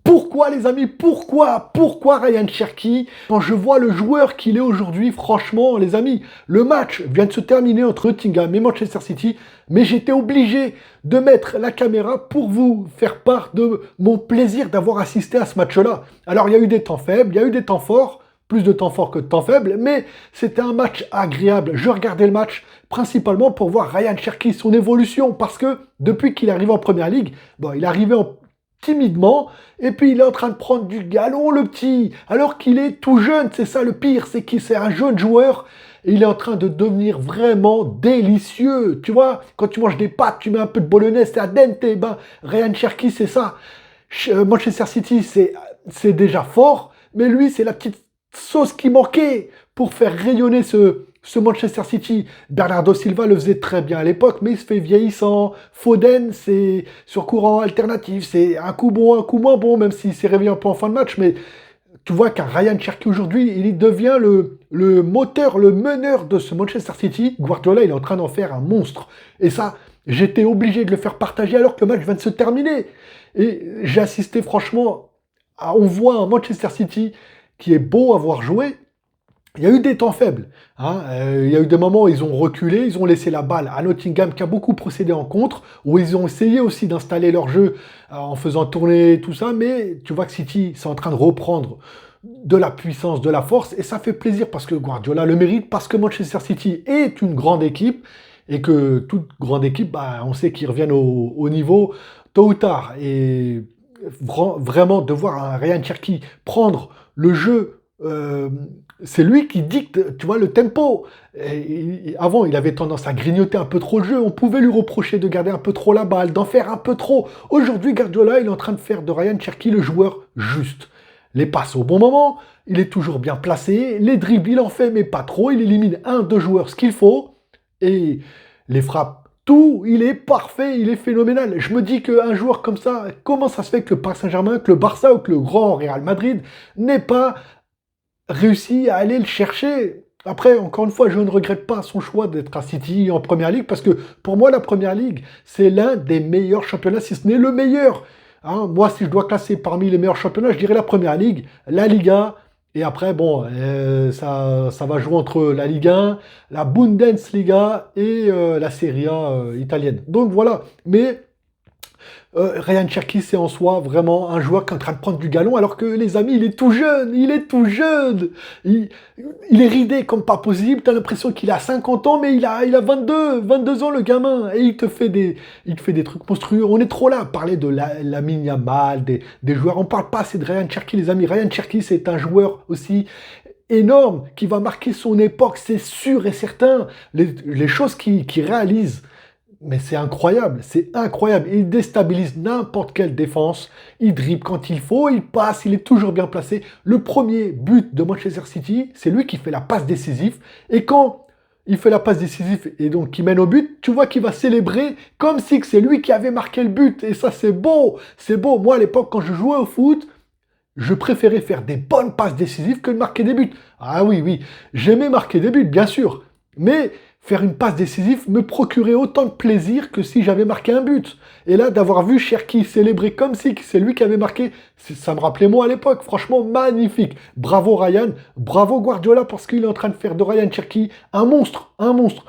Pourquoi les amis? Pourquoi Ryan Cherki? Quand je vois le joueur qu'il est aujourd'hui, franchement les amis, le match vient de se terminer entre Nottingham et Manchester City, mais j'étais obligé de mettre la caméra pour vous faire part de mon plaisir d'avoir assisté à ce match-là. Alors il y a eu des temps faibles, il y a eu des temps forts, plus de temps forts que de temps faibles, mais c'était un match agréable. Je regardais le match principalement pour voir Ryan Cherki, son évolution, parce que depuis qu'il est arrivé en Première Ligue, bon, il est arrivé timidement, et puis il est en train de prendre du galon, le petit, alors qu'il est tout jeune. C'est ça le pire, c'est qu'il c'est un jeune joueur, et il est en train de devenir vraiment délicieux. Tu vois, quand tu manges des pâtes, tu mets un peu de bolognaise, c'est à dente, ben, Ryan Cherki, c'est ça. Manchester City, c'est déjà fort, mais lui, c'est la petite sauce qui manquait pour faire rayonner ce Manchester City. Bernardo Silva le faisait très bien à l'époque, mais il se fait vieillissant. Foden, c'est sur courant alternatif, c'est un coup bon, un coup moins bon, même s'il s'est réveillé un peu en fin de match. Mais tu vois qu'un Ryan Cherki aujourd'hui, il devient le moteur, le meneur de ce Manchester City. Guardiola, il est en train d'en faire un monstre. Et ça, j'étais obligé de le faire partager alors que le match vient de se terminer. Et j'ai assisté franchement, on voit un Manchester City qui est beau à voir jouer. Il y a eu des temps faibles. Hein. Il y a eu des moments où ils ont reculé, ils ont laissé la balle à Nottingham qui a beaucoup procédé en contre, où ils ont essayé aussi d'installer leur jeu en faisant tourner tout ça, mais tu vois que City, c'est en train de reprendre de la puissance, de la force, et ça fait plaisir parce que Guardiola le mérite, parce que Manchester City est une grande équipe, et que toute grande équipe, bah, on sait qu'ils reviennent au niveau tôt ou tard. Et vraiment de voir un Ryan Cherki prendre le jeu, c'est lui qui dicte, tu vois, le tempo. Avant, il avait tendance à grignoter un peu trop le jeu. On pouvait lui reprocher de garder un peu trop la balle, d'en faire un peu trop. Aujourd'hui, Guardiola, il est en train de faire de Ryan Cherki le joueur juste. Les passes au bon moment, il est toujours bien placé. Les dribbles, il en fait, mais pas trop. Il élimine un, deux joueurs, ce qu'il faut. Et les frappes, tout, il est parfait, il est phénoménal. Je me dis qu'un joueur comme ça, comment ça se fait que le Paris Saint-Germain, que le Barça ou que le grand Real Madrid n'ait pas réussi à aller le chercher? Après, encore une fois, je ne regrette pas son choix d'être à City en Première Ligue, parce que pour moi, la Première Ligue, c'est l'un des meilleurs championnats, si ce n'est le meilleur. Hein, moi, si je dois classer parmi les meilleurs championnats, je dirais la Première Ligue, la Liga, et après, bon, ça va jouer entre la Ligue 1, la Bundesliga et la Serie A italienne. Donc voilà, mais Ryan Cherki, c'est en soi vraiment un joueur qui est en train de prendre du galon, alors que les amis, il est tout jeune, il est tout jeune. Il est ridé comme pas possible, t'as l'impression qu'il a 50 ans, mais il a 22 ans le gamin, et il te fait des trucs monstrueux. On est trop là à parler de Lamine Yamal, des joueurs, on parle pas assez de Ryan Cherki, les amis. Ryan Cherki, c'est un joueur aussi énorme, qui va marquer son époque, c'est sûr et certain. Les choses qu'il réalise, mais c'est incroyable, c'est incroyable. Il déstabilise n'importe quelle défense. Il dribble quand il faut, il passe, il est toujours bien placé. Le premier but de Manchester City, c'est lui qui fait la passe décisive. Et quand il fait la passe décisive et donc qui mène au but, tu vois qu'il va célébrer comme si c'est lui qui avait marqué le but. Et ça, c'est beau, c'est beau. Moi, à l'époque, quand je jouais au foot, je préférais faire des bonnes passes décisives que de marquer des buts. Ah oui, oui, j'aimais marquer des buts, bien sûr. Mais faire une passe décisive me procurait autant de plaisir que si j'avais marqué un but. Et là, d'avoir vu Cherki célébrer comme si c'est lui qui avait marqué, ça me rappelait moi à l'époque. Franchement, magnifique. Bravo Ryan, bravo Guardiola, parce qu'il est en train de faire de Ryan Cherki un monstre, un monstre.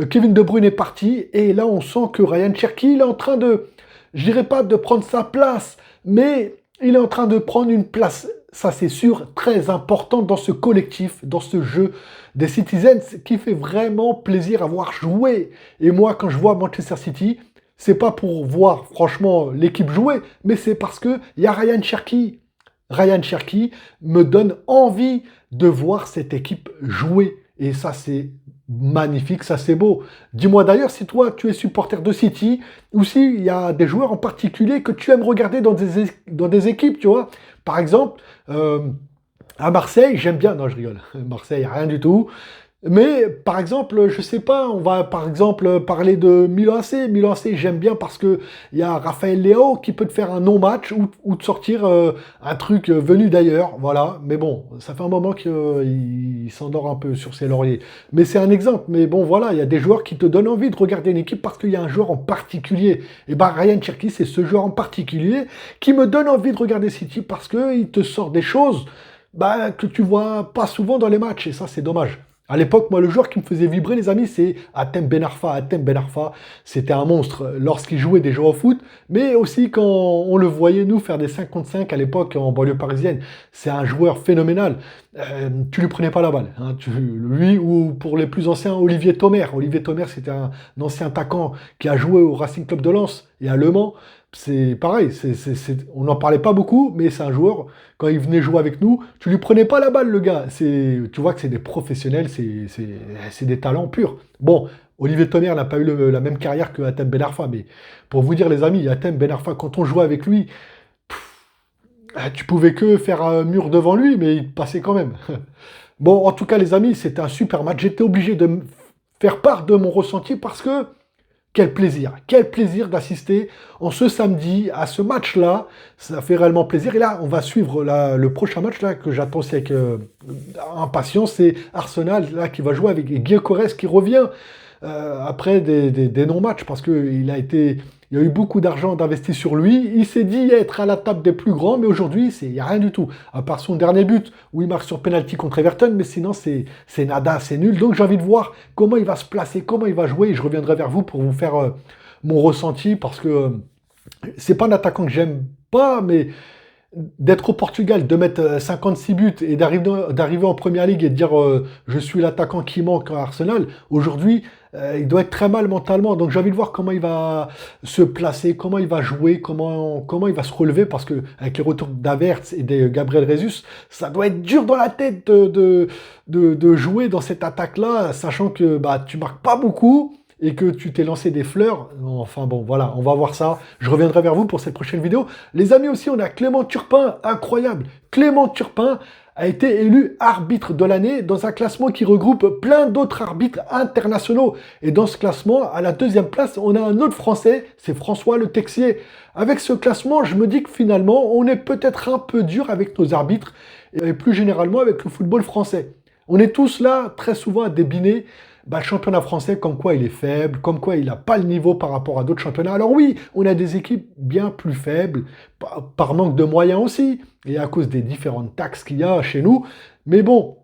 Kevin De Bruyne est parti, et là, on sent que Ryan Cherki, il est en train de, je dirais pas de prendre sa place, mais il est en train de prendre une place, ça c'est sûr, très importante dans ce collectif, dans ce jeu des Citizens, qui fait vraiment plaisir à voir jouer. Et moi, quand je vois Manchester City, c'est pas pour voir franchement l'équipe jouer, mais c'est parce que il y a Ryan Cherki. Ryan Cherki me donne envie de voir cette équipe jouer. Et ça, c'est magnifique, ça c'est beau. Dis-moi d'ailleurs si toi tu es supporter de City, ou s'il y a des joueurs en particulier que tu aimes regarder dans des équipes, tu vois. Par exemple, à Marseille, j'aime bien... Non, je rigole. Marseille, rien du tout. Mais par exemple, je sais pas, on va par exemple parler de Milan AC. Milan AC, j'aime bien parce que il y a Raphaël Leao qui peut te faire un non-match ou te sortir un truc venu d'ailleurs, voilà. Mais bon, ça fait un moment qu'il s'endort un peu sur ses lauriers. Mais c'est un exemple. Mais bon, voilà, il y a des joueurs qui te donnent envie de regarder une équipe parce qu'il y a un joueur en particulier. Et ben Ryan Cherki, c'est ce joueur en particulier qui me donne envie de regarder City parce qu'il te sort des choses bah, que tu vois pas souvent dans les matchs. Et ça, c'est dommage. À l'époque, moi, le joueur qui me faisait vibrer, les amis, c'est Hatem Ben Arfa. Hatem Ben Arfa, c'était un monstre lorsqu'il jouait des jeux au foot, mais aussi quand on le voyait, nous, faire des 5 contre 5 à l'époque en banlieue parisienne. C'est un joueur phénoménal. Tu lui prenais pas la balle. Hein. Lui, ou pour les plus anciens, Olivier Thomer. Olivier Thomer, c'était un ancien attaquant qui a joué au Racing Club de Lens et à Le Mans. C'est pareil, on n'en parlait pas beaucoup, mais c'est un joueur, quand il venait jouer avec nous, tu lui prenais pas la balle, le gars. Tu vois que c'est des professionnels, c'est des talents purs. Bon, Olivier Tonnerre n'a pas eu la même carrière que Hatem Ben Arfa, mais pour vous dire, les amis, Hatem Ben Arfa, quand on jouait avec lui, tu pouvais que faire un mur devant lui, mais il passait quand même. Bon, en tout cas, les amis, c'était un super match. J'étais obligé de faire part de mon ressenti parce que quel plaisir d'assister en ce samedi à ce match-là. Ça fait réellement plaisir. Et là, on va suivre le prochain match là que j'attends aussi avec impatience. C'est Arsenal là qui va jouer avec Gyökeres qui revient après des non-matchs parce il y a eu beaucoup d'argent d'investi sur lui. Il s'est dit être à la table des plus grands, mais aujourd'hui, il n'y a rien du tout. À part son dernier but, où il marque sur penalty contre Everton, mais sinon, c'est nada, c'est nul. Donc, j'ai envie de voir comment il va se placer, comment il va jouer. Et je reviendrai vers vous pour vous faire mon ressenti, parce que c'est pas un attaquant que j'aime pas, mais d'être au Portugal, de mettre 56 buts et d'arriver en Première Ligue et de dire je suis l'attaquant qui manque à Arsenal, aujourd'hui, il doit être très mal mentalement. Donc j'ai envie de voir comment il va se placer, comment il va jouer, comment il va se relever, parce que avec les retours d'Havertz et de Gabriel Jesus, ça doit être dur dans la tête de jouer dans cette attaque-là, sachant que bah, tu marques pas beaucoup et que tu t'es lancé des fleurs. Enfin bon, voilà, on va voir ça. Je reviendrai vers vous pour cette prochaine vidéo. Les amis aussi, on a Clément Turpin, incroyable. Clément Turpin a été élu arbitre de l'année dans un classement qui regroupe plein d'autres arbitres internationaux. Et dans ce classement, à la deuxième place, on a un autre Français, c'est François Le Texier. Avec ce classement, je me dis que finalement, on est peut-être un peu dur avec nos arbitres et plus généralement avec le football français. On est tous là, très souvent, à débiner bah, le championnat français, comme quoi il est faible, comme quoi il n'a pas le niveau par rapport à d'autres championnats. Alors oui, on a des équipes bien plus faibles, par manque de moyens aussi, et à cause des différentes taxes qu'il y a chez nous. Mais bon,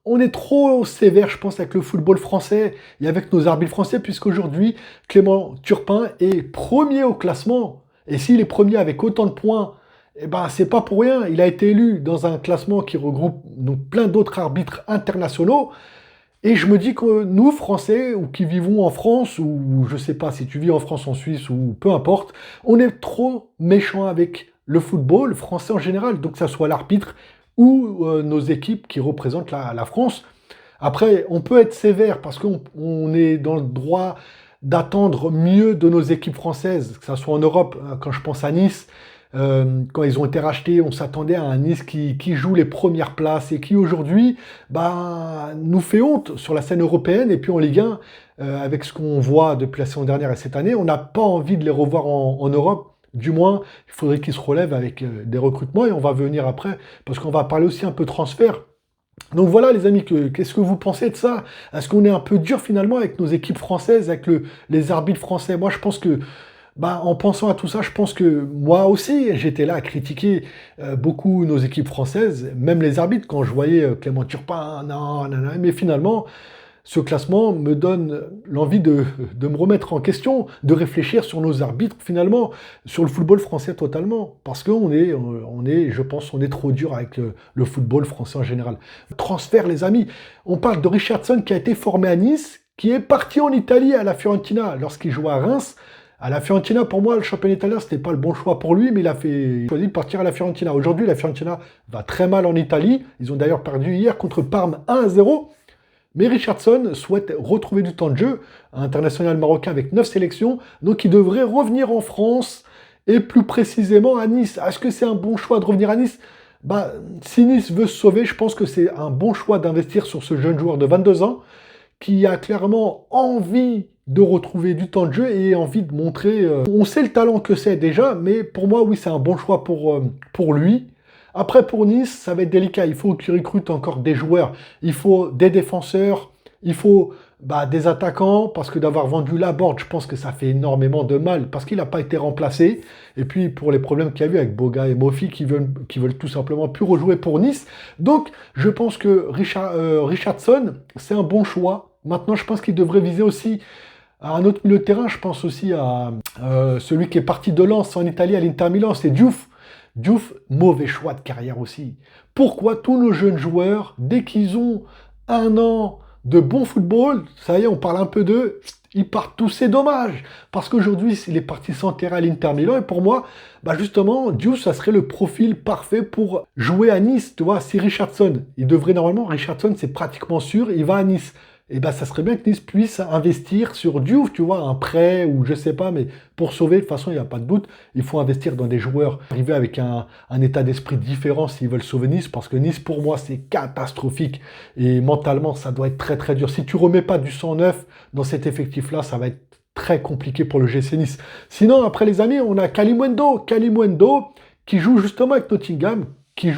on est trop sévère, je pense, avec le football français et avec nos arbitres français, puisqu'aujourd'hui, Clément Turpin est premier au classement. Et s'il est premier avec autant de points, eh ben, c'est pas pour rien. Il a été élu dans un classement qui regroupe donc plein d'autres arbitres internationaux. Et je me dis que nous, Français, ou qui vivons en France, ou je sais pas si tu vis en France, en Suisse, ou peu importe, on est trop méchants avec le football français en général, donc que ça soit l'arbitre ou nos équipes qui représentent la France. Après, on peut être sévère parce qu'on est dans le droit d'attendre mieux de nos équipes françaises, que ce soit en Europe, quand je pense à Nice, quand ils ont été rachetés, on s'attendait à un Nice qui joue les premières places et qui aujourd'hui bah, nous fait honte sur la scène européenne et puis en Ligue 1, avec ce qu'on voit depuis la saison dernière et cette année, on n'a pas envie de les revoir en Europe. Du moins, il faudrait qu'ils se relèvent avec des recrutements et on va venir après parce qu'on va parler aussi un peu transfert. Donc voilà les amis, qu'est-ce que vous pensez de ça? Est-ce qu'on est un peu dur finalement avec nos équipes françaises, avec les arbitres français? Moi je pense que bah, en pensant à tout ça, je pense que moi aussi, j'étais là à critiquer beaucoup nos équipes françaises, même les arbitres, quand je voyais Clément Turpin, non, non, non, mais finalement, ce classement me donne l'envie de me remettre en question, de réfléchir sur nos arbitres, finalement, sur le football français totalement, parce je pense, on est trop dur avec le football français en général. Transfert, les amis, on parle de Richarlison qui a été formé à Nice, qui est parti en Italie à la Fiorentina lorsqu'il jouait à Reims. À la Fiorentina, pour moi, le championnat italien, c'était pas le bon choix pour lui, mais il a choisi de partir à la Fiorentina. Aujourd'hui, la Fiorentina va très mal en Italie. Ils ont d'ailleurs perdu hier contre Parme 1-0. Mais Richarlison souhaite retrouver du temps de jeu, un international marocain avec 9 sélections, donc il devrait revenir en France, et plus précisément à Nice. Est-ce que c'est un bon choix de revenir à Nice? bah, si Nice veut se sauver, je pense que c'est un bon choix d'investir sur ce jeune joueur de 22 ans qui a clairement envie de retrouver du temps de jeu et envie de montrer... on sait le talent que c'est déjà, mais pour moi, oui, c'est un bon choix pour lui. Après, pour Nice, ça va être délicat. Il faut qu'il recrute encore des joueurs. Il faut des défenseurs. Il faut des attaquants. Parce que d'avoir vendu Laborde, je pense que ça fait énormément de mal. Parce qu'il n'a pas été remplacé. Et puis, pour les problèmes qu'il y a eu avec Boga et Mofi qui veulent tout simplement plus rejouer pour Nice. Donc, je pense que Richardson, c'est un bon choix. Maintenant, je pense qu'il devrait viser aussi à un autre milieu de terrain. Je pense aussi à celui qui est parti de Lens en Italie à l'Inter Milan. C'est Diouf. Diouf, mauvais choix de carrière aussi. Pourquoi tous nos jeunes joueurs, dès qu'ils ont un an de bon football, ça y est, on parle un peu d'eux, ils partent tous, c'est dommage. Parce qu'aujourd'hui, il est parti s'enterrer à l'Inter Milan. Et pour moi, justement, Diouf, ça serait le profil parfait pour jouer à Nice. Tu vois, si Richardson, il devrait normalement, Richardson, c'est pratiquement sûr, il va à Nice. Et ça serait bien que Nice puisse investir sur Diouf, tu vois, un prêt ou je sais pas, mais pour sauver, de toute façon, il n'y a pas de doute, il faut investir dans des joueurs arrivés avec un état d'esprit différent s'ils veulent sauver Nice, parce que Nice, pour moi, c'est catastrophique. Et mentalement, ça doit être très très dur. Si tu remets pas du 109 dans cet effectif-là, ça va être très compliqué pour le GC Nice. Sinon, après les amis, on a Kalimundo qui joue justement avec Nottingham, qui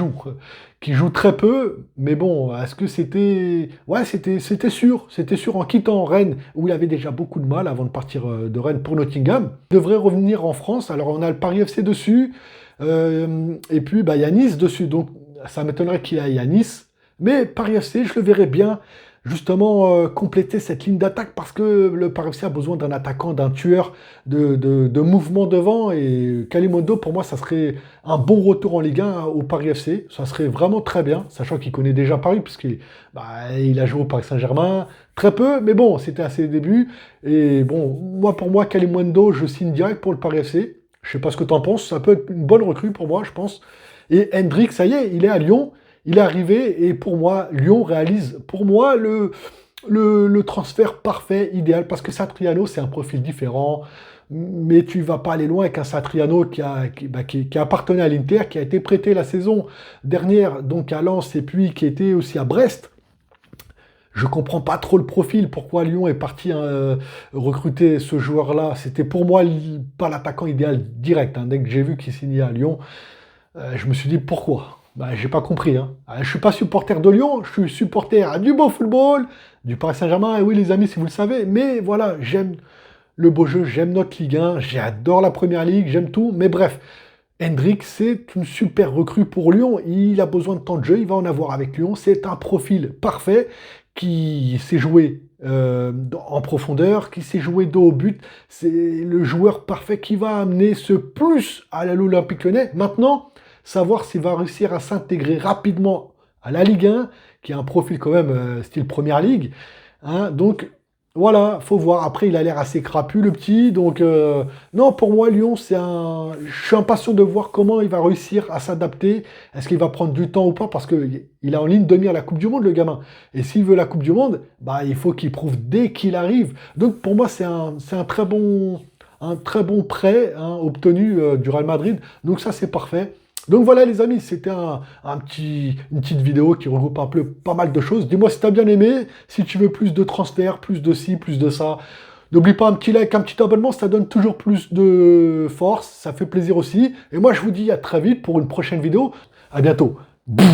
joue très peu, mais bon, est-ce que c'était... Ouais, c'était sûr en quittant Rennes, où il avait déjà beaucoup de mal avant de partir de Rennes pour Nottingham. Il devrait revenir en France, alors on a le Paris FC dessus, et puis il y a Nice dessus, donc ça m'étonnerait qu'il aille à Nice, mais Paris FC, je le verrais bien, justement, compléter cette ligne d'attaque, parce que le Paris FC a besoin d'un attaquant, d'un tueur de mouvement devant, et Kalimundo, pour moi, ça serait un bon retour en Ligue 1 au Paris FC, ça serait vraiment très bien, sachant qu'il connaît déjà Paris, puisqu'il il a joué au Paris Saint-Germain, très peu, mais bon, c'était à ses débuts, et bon, pour moi, Kalimundo, je signe direct pour le Paris FC, je sais pas ce que tu en penses, ça peut être une bonne recrue pour moi, je pense, et Hendrick, ça y est, il est à Lyon, il est arrivé et pour moi, Lyon réalise pour moi le transfert parfait, idéal, parce que Satriano, c'est un profil différent, mais tu vas pas aller loin avec un Satriano qui appartenait à l'Inter, qui a été prêté la saison dernière donc à Lens et puis qui était aussi à Brest. Je comprends pas trop le profil, pourquoi Lyon est parti recruter ce joueur-là. C'était pour moi pas l'attaquant idéal direct. Dès que j'ai vu qu'il signait à Lyon, je me suis dit pourquoi. J'ai pas compris. Je suis pas supporter de Lyon, je suis supporter du beau football, du Paris Saint-Germain. Et oui, les amis, si vous le savez. Mais voilà, j'aime le beau jeu, j'aime notre Ligue 1, j'adore la Première Ligue, j'aime tout. Mais bref, Hendrick, c'est une super recrue pour Lyon. Il a besoin de temps de jeu, il va en avoir avec Lyon. C'est un profil parfait qui sait jouer en profondeur, qui sait jouer dos au but. C'est le joueur parfait qui va amener ce plus à l'Olympique Lyonnais. Maintenant, savoir s'il va réussir à s'intégrer rapidement à la Ligue 1, qui a un profil quand même style Première Ligue. Donc voilà, faut voir. Après, il a l'air assez crapu, le petit. Donc non, pour moi, Lyon, je suis impatient de voir comment il va réussir à s'adapter. Est-ce qu'il va prendre du temps ou pas? Parce qu'il est en ligne de mire la Coupe du Monde, le gamin. Et s'il veut la Coupe du Monde, il faut qu'il prouve dès qu'il arrive. Donc pour moi, c'est un très bon prêt obtenu du Real Madrid. Donc ça, c'est parfait. Donc voilà les amis, c'était une petite vidéo qui regroupe un peu pas mal de choses. Dis-moi si tu as bien aimé, si tu veux plus de transferts, plus de ci, plus de ça. N'oublie pas un petit like, un petit abonnement, ça donne toujours plus de force, ça fait plaisir aussi. Et moi je vous dis à très vite pour une prochaine vidéo. À bientôt. Boum.